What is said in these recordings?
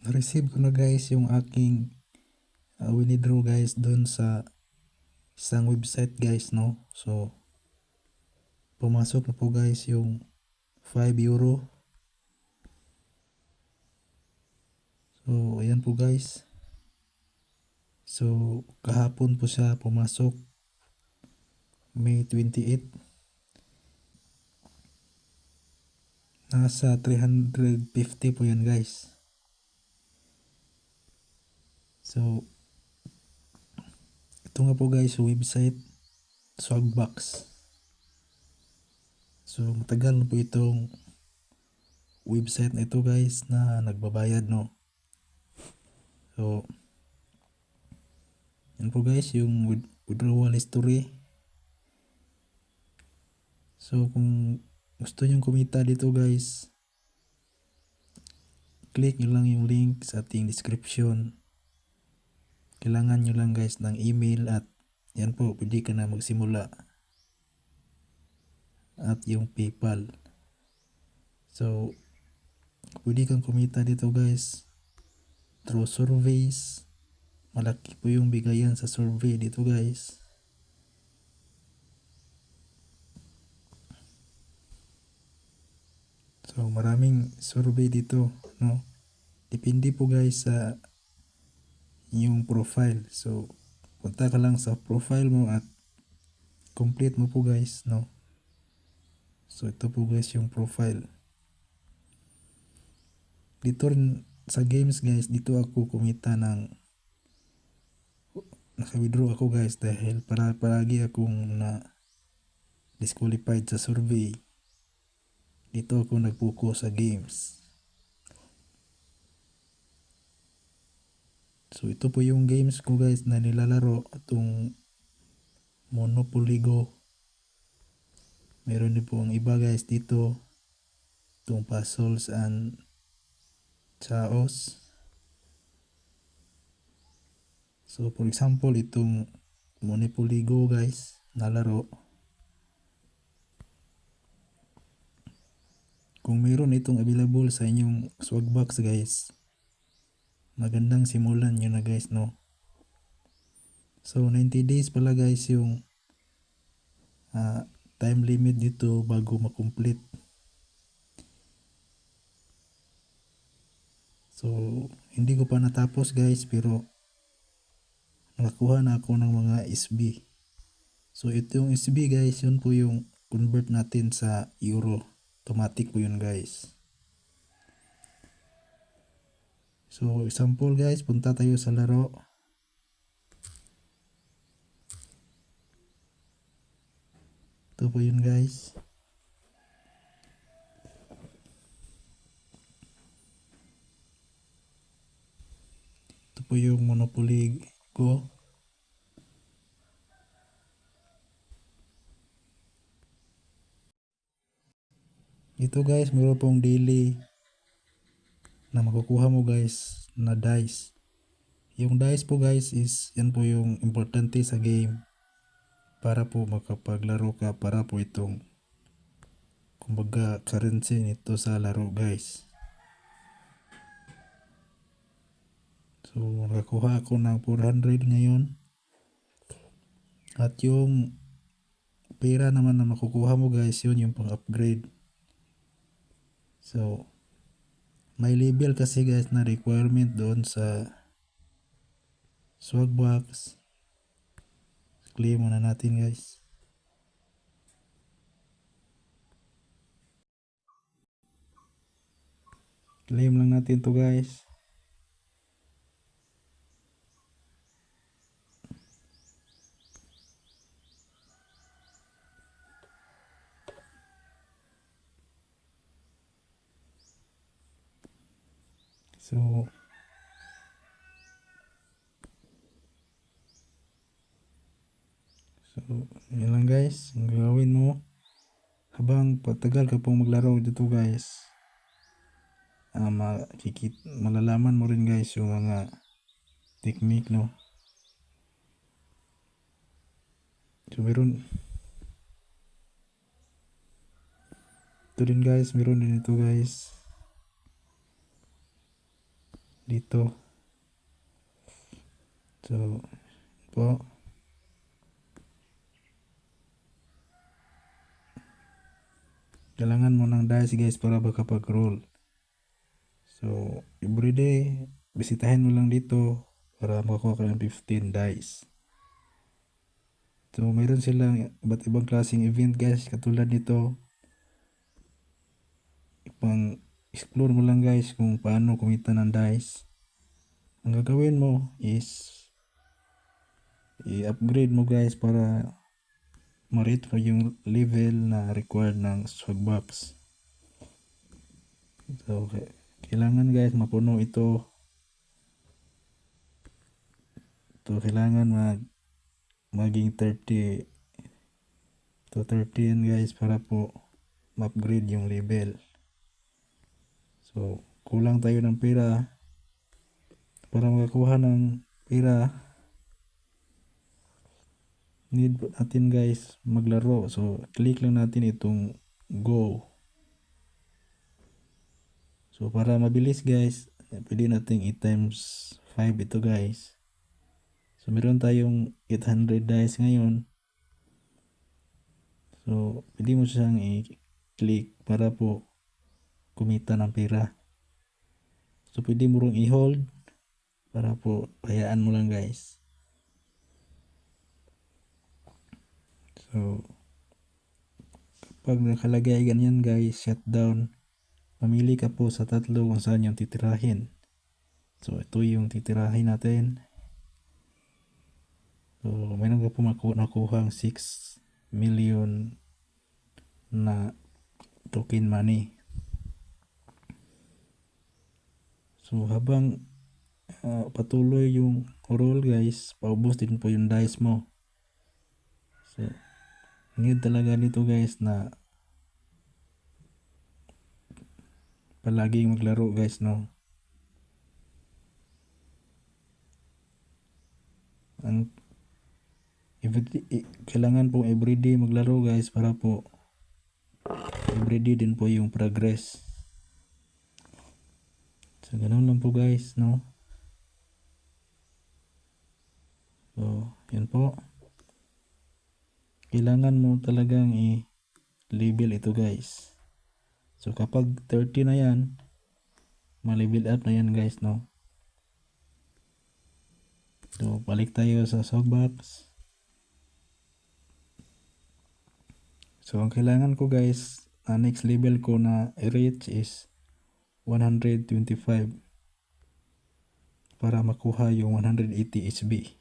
na-receive ko na guys yung aking withdraw guys doon sa isang website guys, no. So pumasok na po guys yung 5 euro. So ayan po guys. So kahapon po siya pumasok, May 28. Nasa 350 po yan guys. So ito nga po guys yung website, Swagbucks. So matagal na po itong website na ito guys na nagbabayad, no. So yan po guys yung withdrawal history. So kung gusto nyong kumita dito guys, click nyo lang yung link sa ating description. Kailangan nyo lang guys ng email at yan po, pwede ka na magsimula. At yung PayPal. So pwede kang kumita dito guys through surveys. Malaki po yung bigayan sa survey dito guys. So maraming survey dito, no. Depende po guys sa yung profile. So punta ka lang sa profile mo at complete mo po guys, no. So ito po guys yung profile. Dito rin sa games guys, dito ako kumita ng naka-withdraw ako guys dahil palagi akong na disqualified sa survey. Dito ako nag-focus sa games. So ito po yung games ko guys na nilalaro, itong Monopoly Go. Meron din po ang iba guys dito, itong Puzzles and Chaos. So for example, itong Monopoly Go guys na laro, kung meron itong available sa inyong Swagbucks guys, magandang simulan nyo na guys, no. So 90 days pala guys yung time limit dito bago makomplete. So hindi ko pa natapos guys, pero nakakuha na ako ng mga SB. So ito yung SB guys, yun po yung convert natin sa euro. Automatic po yun guys. So example guys, punta tayo sa laro. Ito po yun guys. Ito po yung Monopoly Go. Ito guys, meron pong daily na makukuha mo guys na dice. Yung dice po guys is yan po yung importante sa game para po makapaglaro ka, para po itong kumbaga currency nito sa laro guys. So nakakuha ako ng 400 ngayon. At yung pera naman na makukuha mo guys, yun yung pang upgrade. So may level kasi guys na requirement doon sa Swagbucks. Claim muna natin guys. Claim lang natin to guys. So yun lang guys, ang gagawin mo habang patagal ka pong maglaro dito guys, malalaman mo rin guys yung mga technique, no. So meron ito din guys, meron din ito guys. dito. So, po. Kailangan mo ng dice guys para makapag-roll. So, everyday, bisitahin mo lang dito para makakuha ka ng 15 dice. So, mayroon silang iba't ibang klaseng event guys. Katulad nito, ipang explore mo lang guys kung paano kumita ng dice. Ang gagawin mo is i-upgrade mo guys para ma-reach mo yung level na required ng swag box. So, kailangan guys mapuno ito. So, kailangan maging 30 to 30 yan guys para po ma-upgrade yung level. So, kulang tayo ng pera. Para makakuha ng pera, need natin guys maglaro. So, click lang natin itong go. So, para mabilis guys, pwede natin i-times 5 ito guys. So, meron tayong 800 dice ngayon. So, pwede mo siyang i-click para po kumita ng pera. So, pwede mo rin i-hold para po hayaan mo lang guys. So, kapag nakalagay ganyan guys, shutdown, mamili ka po sa tatlo kung saan yung titirahin. So, ito yung titirahin natin. So, mayroon ka po nakuhang 6 million na token money. So, habang patuloy yung roll guys, paubos din po yung dice mo. So, need talaga dito guys na palaging maglaro guys, no? Kailangan po everyday maglaro guys para po everyday din po yung progress. So, ganun lang po guys, no? So, yun po. Kailangan mo talagang i-level ito guys. So, kapag 30 na yan, ma-level up na yan guys, no? So, balik tayo sa Sogbox. So, ang kailangan ko guys, next level ko na i-reach is 125 para makuha yung 180 HB.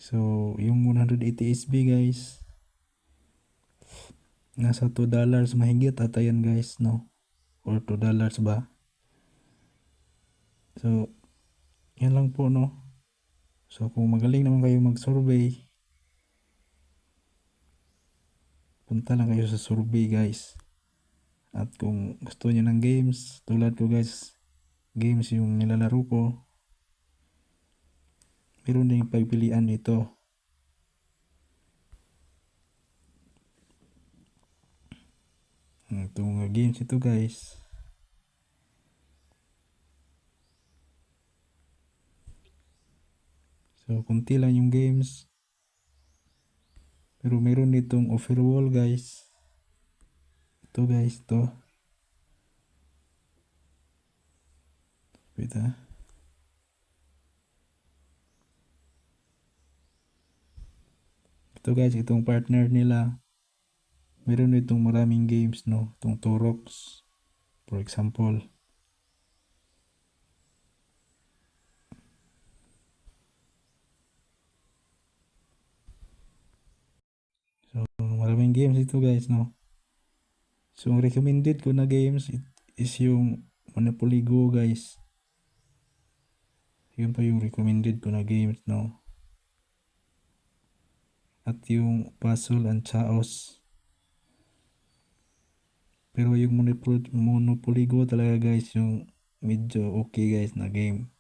So, yung 180 HB guys, nasa $2 mahigit ata yan guys, no? Or $2 ba? So, yan lang po, no? So, kung magaling naman kayo mag-survey, punta lang kayo sa survey guys. At kung gusto niyo ng games, tulad ko guys, games yung nilalaro ko, meron din pagpilian nito. Itong games ito guys. So, kunti lang yung games. Pero meron ditong overall guys. Ito guys, ito. Wait ha. Ito guys, itong partner nila. Meron itong maraming games, no? Itong Torox, for example. So, maraming games ito guys, no? So, ang recommended ko na games is yung Monopoly Go guys. Yun pa yung recommended ko na games, no? At yung Puzzle and Chaos. Pero yung Monopoly Go talaga guys, yung medyo okay guys na game.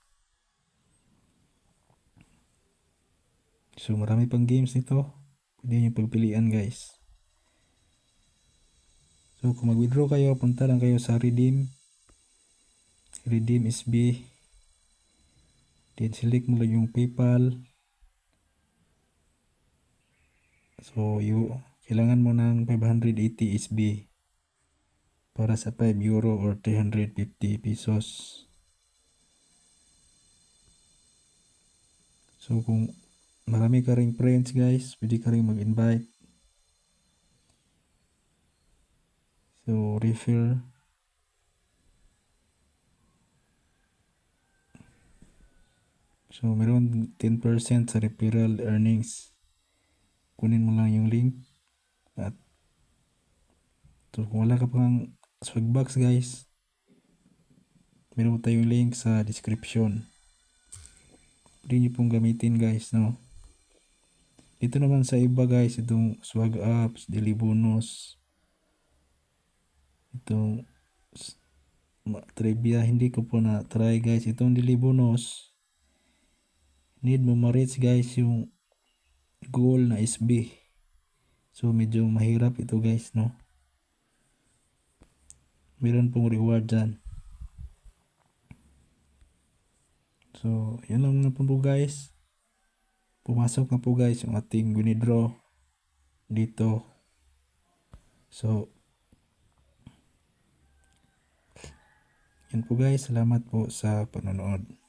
So, marami pang games nito. Pwede nyo pagpilian guys. So, kung mag-withdraw kayo, punta lang kayo sa redeem. redeem SB. Then select mo lang yung PayPal. So, kailangan mo ng 580 SB para sa 5 euro or 350 pesos. So, kung marami ka ring friends guys, pwede ka ring mag-invite. So, refer. So, meron 10% sa referral earnings. Kunin mo lang yung link. At so, kung wala ka pang Swagbucks guys, meron tayong link sa description. Pwede nyo pong gamitin guys, no? Dito naman sa iba guys, itong Swag Apps, Daily Bonus, itong trivia, hindi ko po na try guys. Itong Daily Bonus, need mo ma-reach guys yung goal na SB. So medyo mahirap ito guys, no? Meron pong reward dyan. So yun lang na po guys. Pumasok na po guys yung ating withdraw dito. So yun po guys, salamat po sa panonood.